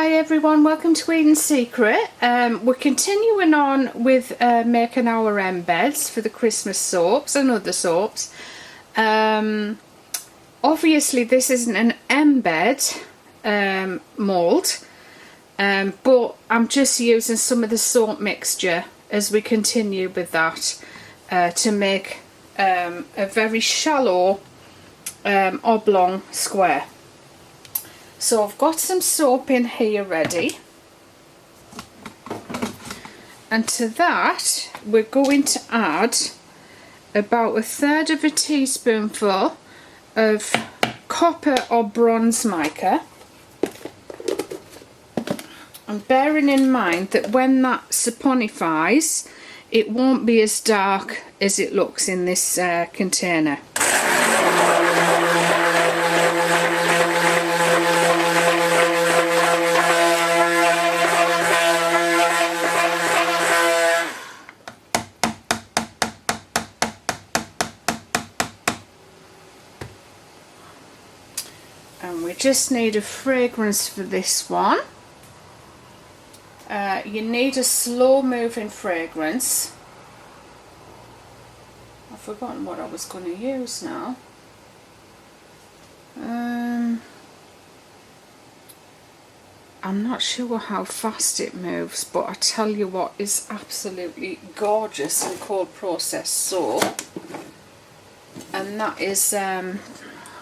Hi everyone, welcome to Eden Secret. We're continuing on with making our embeds for the Christmas soaps and other soaps. Obviously this isn't an embed mould, but I'm just using some of the soap mixture as we continue with that to make a very shallow oblong square. So I've got some soap in here ready, and to that we're going to add about 1/3 of a teaspoonful of copper or bronze mica, and bearing in mind that when that saponifies it won't be as dark as it looks in this container. And we just need a fragrance for this one. You need a slow moving fragrance. I've forgotten what I was going to use now. I'm not sure how fast it moves, but I tell you what is absolutely gorgeous in cold process soap, and that is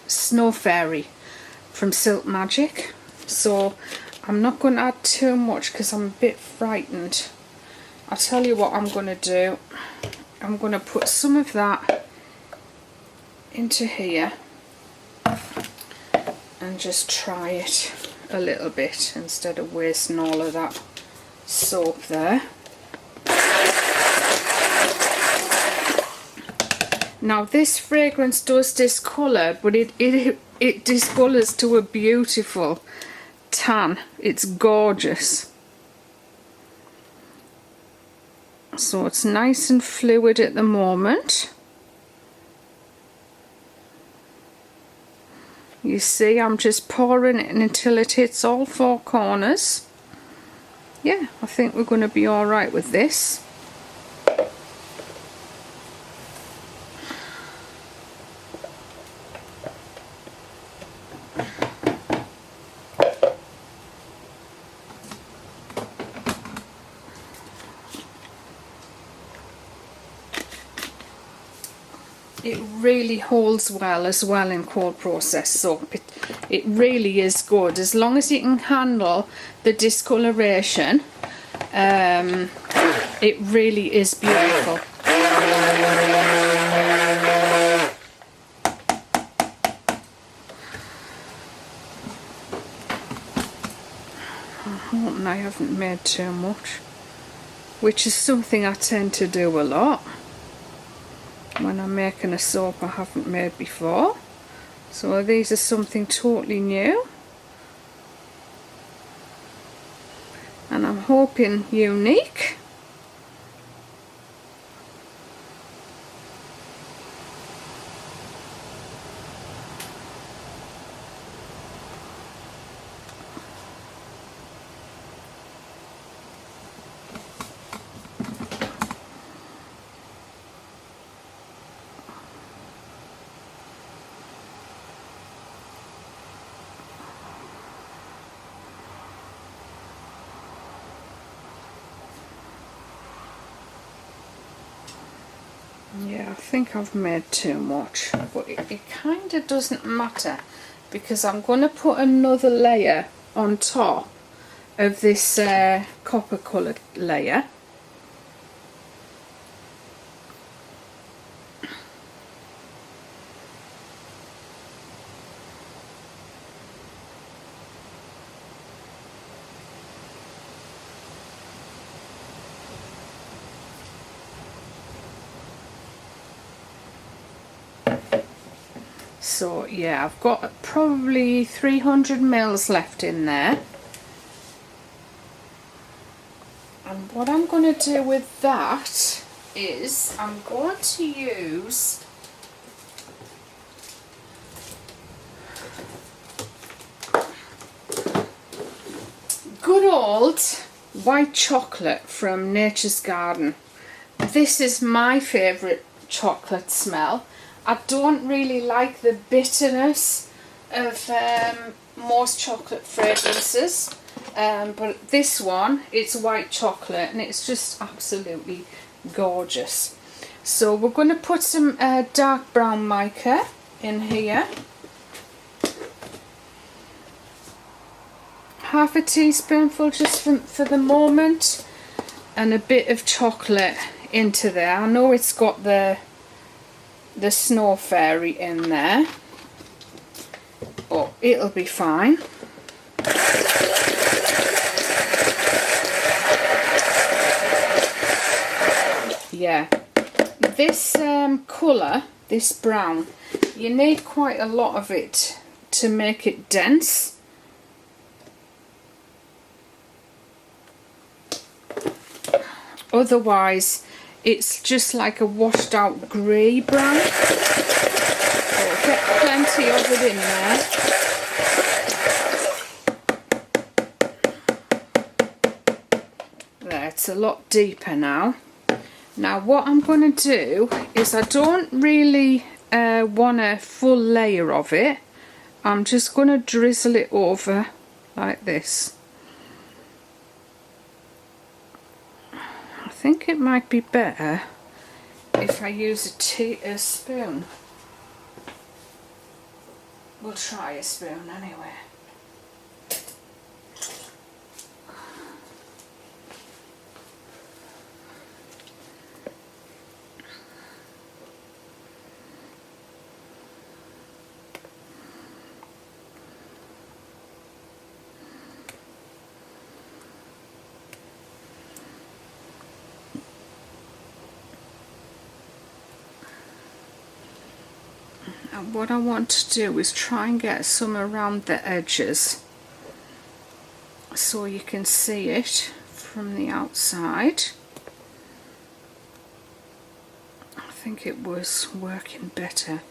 Snow Fairy from Silk Magic. So I'm not going to add too much because I'm a bit frightened. I'll tell you what I'm going to do. I'm going to put some of that into here and just try it a little bit instead of wasting all of that soap there. Now this fragrance does discolour, but it discolours to a beautiful tan. It's gorgeous. So it's nice and fluid at the moment. You see, I'm just pouring it until it hits all four corners. Yeah, I think we're going to be alright with this. It really holds well as well in cold process soap. It really is good as long as you can handle the discoloration. It really is beautiful. I'm hoping I haven't made too much, which is something I tend to do a lot when I'm making a soap I haven't made before. So these are something totally new, and I'm hoping unique. Yeah, I think I've made too much, but it kind of doesn't matter because I'm going to put another layer on top of this copper coloured layer. So yeah, I've got probably 300 mils left in there. And what I'm going to do with that is I'm going to use good old white chocolate from Nature's Garden. This is my favourite chocolate smell. I don't really like the bitterness of most chocolate fragrances, but this one, it's white chocolate and it's just absolutely gorgeous. So we're going to put some dark brown mica in here. Half a teaspoonful just for the moment, and a bit of chocolate into there. I know it's got the snow fairy in there, but it'll be fine. Yeah, this colour, this brown, you need quite a lot of it to make it dense. Otherwise, it's just like a washed out grey brown. So get plenty of it in there. There, it's a lot deeper now. Now what I'm going to do is, I don't really want a full layer of it. I'm just going to drizzle it over like this. I think it might be better if I use a spoon. We'll try a spoon anyway. And what I want to do is try and get some around the edges so you can see it from the outside. I think it was working better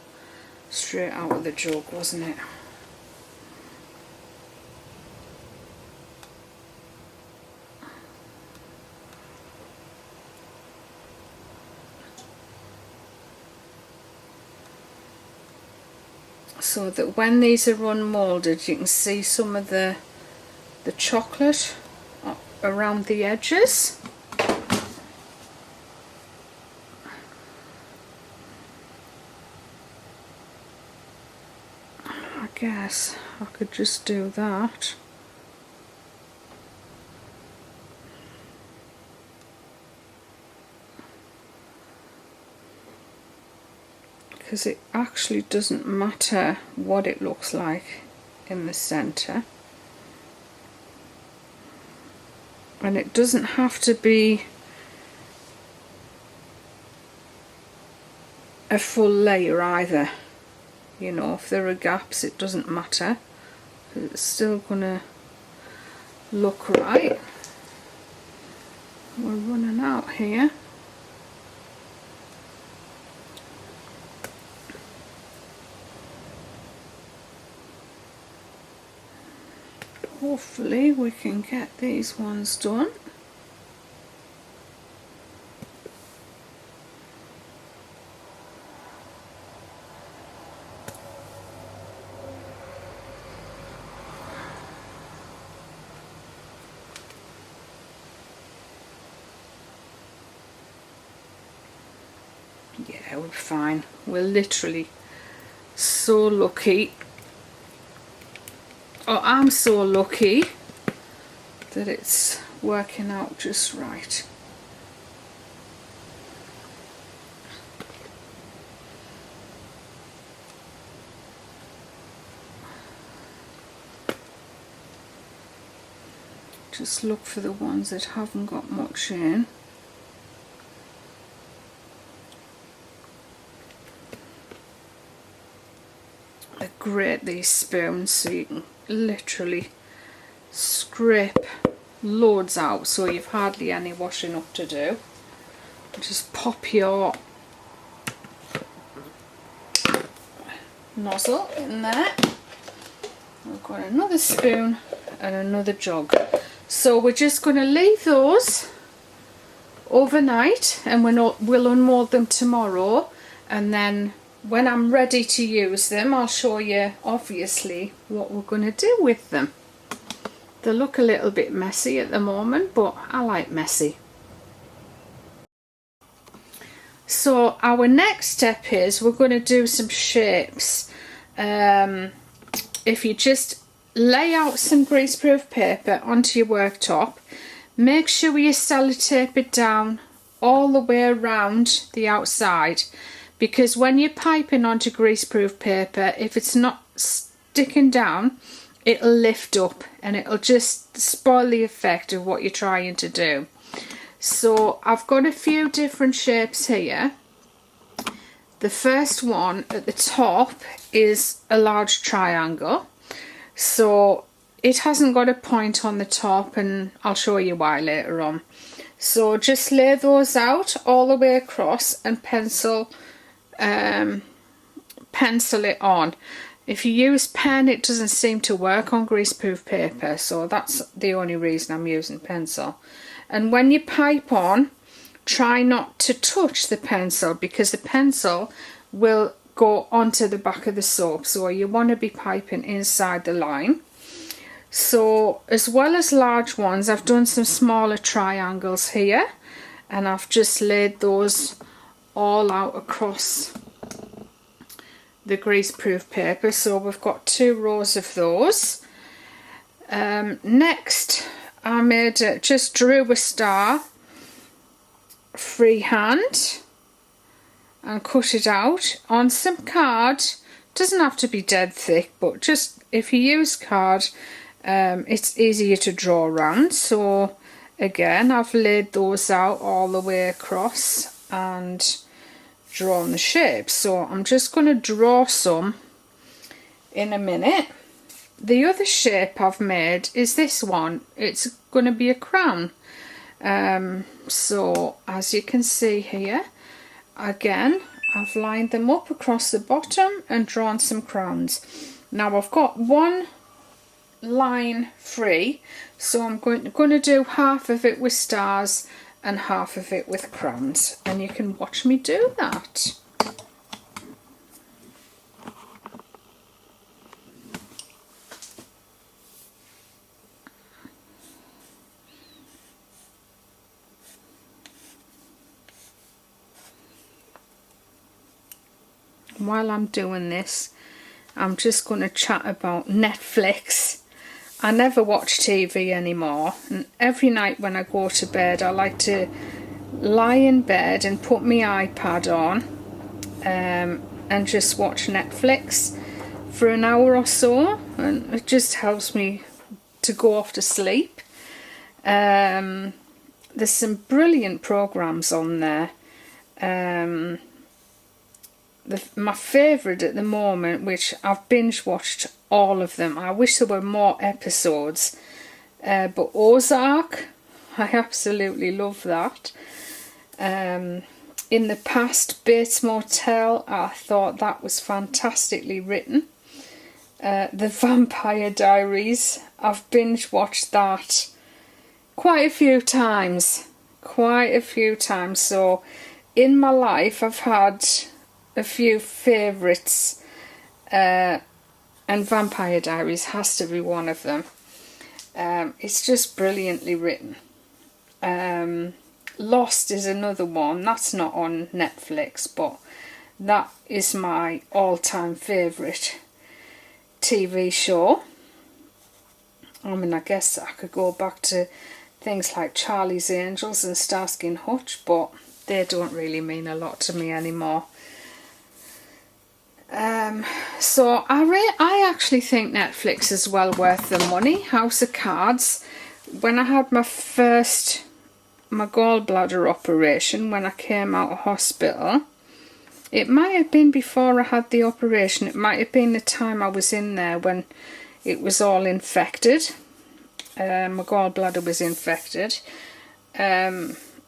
straight out of the jug, wasn't it? So that when these are unmoulded, you can see some of the chocolate around the edges. I guess I could just do that. Because it actually doesn't matter what it looks like in the centre, and it doesn't have to be a full layer either. You know, if there are gaps, it doesn't matter, it's still gonna look right. We're running out here. Hopefully we can get these ones done. Yeah, we're fine. We're literally so lucky. Oh, I'm so lucky that it's working out just right. Just look for the ones that haven't got much in. They're great, these spoons, so you can literally scrape loads out, so you've hardly any washing up to do. Just pop your nozzle in there. We've got another spoon and another jug. So we're just going to leave those overnight, and we'll unmold them tomorrow, and then when I'm ready to use them I'll show you obviously what we're going to do with them. They look a little bit messy at the moment, but I like messy. So our next step is we're going to do some shapes. If you just lay out some greaseproof paper onto your worktop, make sure you sellotape it down all the way around the outside, because when you're piping onto greaseproof paper, if it's not sticking down, it'll lift up and it'll just spoil the effect of what you're trying to do. So I've got a few different shapes here. The first one at the top is a large triangle. So it hasn't got a point on the top, and I'll show you why later on. So just lay those out all the way across and pencil it on. If you use pen, it doesn't seem to work on greaseproof paper, so that's the only reason I'm using pencil. And when you pipe on, try not to touch the pencil, because the pencil will go onto the back of the soap, so you want to be piping inside the line. So as well as large ones, I've done some smaller triangles here, and I've just laid those all out across the greaseproof paper. So we've got 2 rows of those. Next I just drew a star freehand and cut it out on some card. Doesn't have to be dead thick, but just if you use card, it's easier to draw around. So again, I've laid those out all the way across and drawn the shape. So I'm just going to draw some in a minute. The other shape I've made is this one. It's going to be a crown. So as you can see here, again, I've lined them up across the bottom and drawn some crowns. Now I've got one line free, so I'm going to do half of it with stars and half of it with crowns, and you can watch me do that. While I'm doing this, I'm just going to chat about Netflix. I never watch TV anymore, and every night when I go to bed I like to lie in bed and put my iPad on and just watch Netflix for an hour or so, and it just helps me to go off to sleep. There's some brilliant programs on there. My favourite at the moment, which I've binge watched all of them, I wish there were more episodes, but Ozark, I absolutely love that. In the past, Bates Motel, I thought that was fantastically written. The Vampire Diaries, I've binge watched that quite a few times, so in my life I've had a few favourites, and Vampire Diaries has to be one of them. It's just brilliantly written. Lost is another one. That's not on Netflix, but that is my all-time favourite TV show. I mean, I guess I could go back to things like Charlie's Angels and Starsky and Hutch, but they don't really mean a lot to me anymore. So I actually think Netflix is well worth the money. House of Cards, when I had my gallbladder operation, when I came out of hospital, it might have been before I had the operation, it might have been the time I was in there when it was all infected. My gallbladder was infected.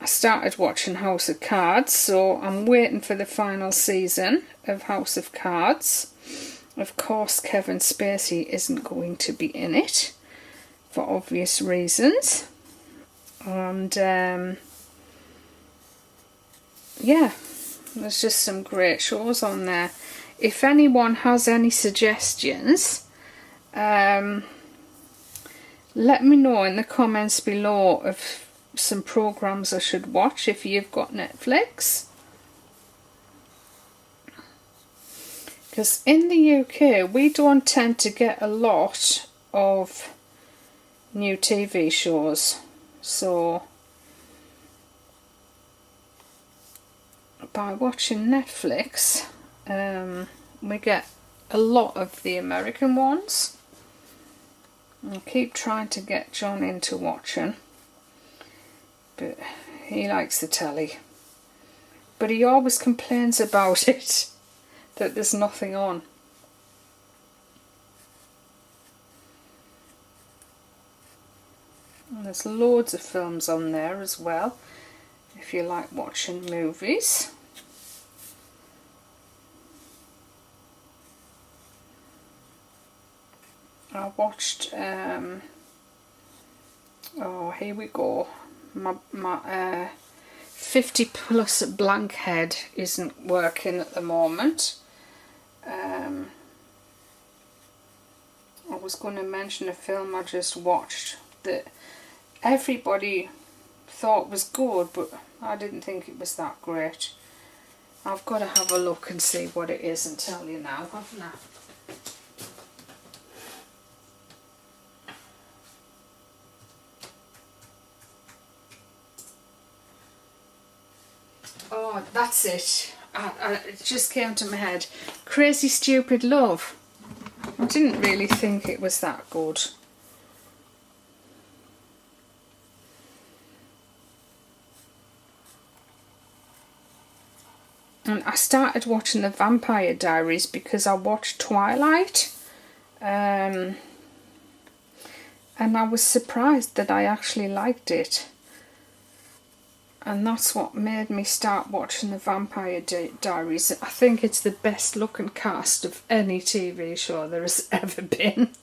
I started watching House of Cards, so I'm waiting for the final season of House of Cards. Of course, Kevin Spacey isn't going to be in it, for obvious reasons. And yeah, there's just some great shows on there. If anyone has any suggestions, let me know in the comments below of some programs I should watch if you've got Netflix. Because in the UK we don't tend to get a lot of new TV shows, so by watching Netflix we get a lot of the American ones. I keep trying to get John into watching, but he likes the telly, but he always complains about it, that there's nothing on. And there's loads of films on there as well, if you like watching movies. I watched, oh here we go, my 50 plus blankhead isn't working at the moment. I was going to mention a film I just watched that everybody thought was good, but I didn't think it was that great. I've got to have a look and see what it is and tell you now, haven't I? Oh, that's it. It just came to my head. Crazy Stupid Love. I didn't really think it was that good. And I started watching the Vampire Diaries because I watched Twilight. And I was surprised that I actually liked it. And that's what made me start watching the Vampire Diaries. I think it's the best looking cast of any TV show there has ever been.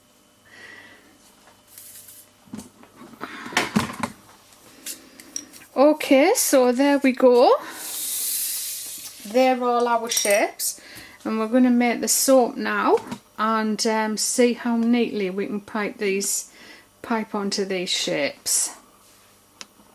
Okay, so there we go. They're all our shapes. And we're going to make the soap now and see how neatly we can pipe onto these shapes.